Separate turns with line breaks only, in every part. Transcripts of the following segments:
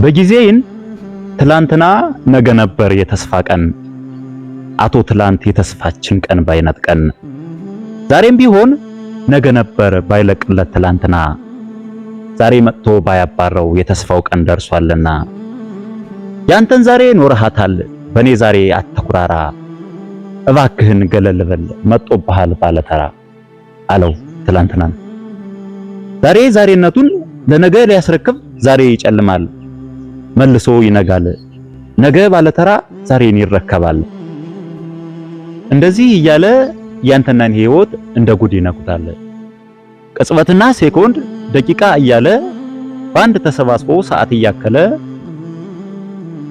በጊዜይን ትላንትና ነገ ነበር የተስፋ ቀን አቶ ትላንት የተስፋችን ቀን ባይነጥቀን ዛሬም ቢሆን ነገ ነበር ባይለቅለት ትላንትና ዛሬ መጥቶ ባያባረው የተስፋው ቀን ደርሷልና ያንተን ዛሬ ኖርሃታል በኔ ዛሬ አትኩራራ እባክህን ገለል በል መጥቶብሃል ባለተራ አለው ትላንትናን። ዛሬ ዛሬነቱን ለነገ ሊያስረክብ ዛሬ ይጨልማል መልሶ ይነጋል ነገ ባለተራ ዛሬን ይረከባል። እንደዚህ እያለ ያንተናን ህይወት እንደ ጉድ ይነኩታል። ቅጽበትና ሴኮንድ ደቂቃ እያለ በአንድ ተሰባስቦ ሰዓት እያከለ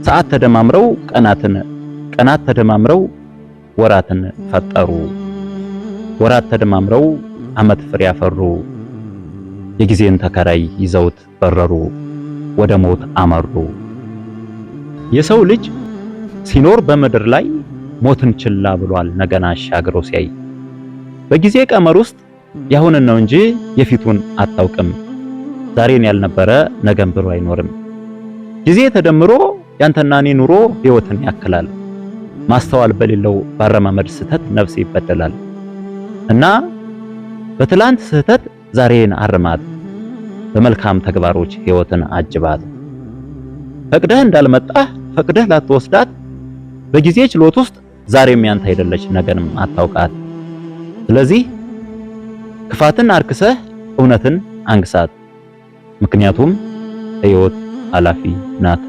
ሰዓት ተደማምረው ቀናትን ቀናት ተደማምረው ወራትን ፈጠሩ ወራት ተደማምረው ዓመት ፍሬ ያፈሩ የጊዜን ተከራይ ይዘውት በረሩ ወደ ሞት አመሩ። የሰው ልጅ ሲኖር በምድር ላይ ሞትን ችላ ብሏል ነገን አሻግሮ ሲያይ በጊዜ ቀመር ውስጥ ያሁንን ነው እንጂ የፊቱን አታውቅም ዛሬን ያልነበረ ነገን ብሎ አይኖርም። ጊዜ ተደምሮ ያንተና እኔ ኑሮ ህይወትን ያክላል ማስተዋል በሌለው ባረማመድ ስህተት ነፍስ ይበደላል እና በትላንት ስህተት ዛሬን አርማት በመልካም ተግባሮች ህይወትን አጅባት። ፈቅደህ እንዳልመጣህ ፈቅደህ ላትወስዳት በጊዜ ችሎት ውስጥ ዛሬም ያንተ አይደለች ነገንም አታውቃት። ስለዚህ ክፋትን አርክሰህ እውነትን አንግሳት ምክንያቱም ህይወት ኃላፊ ናት።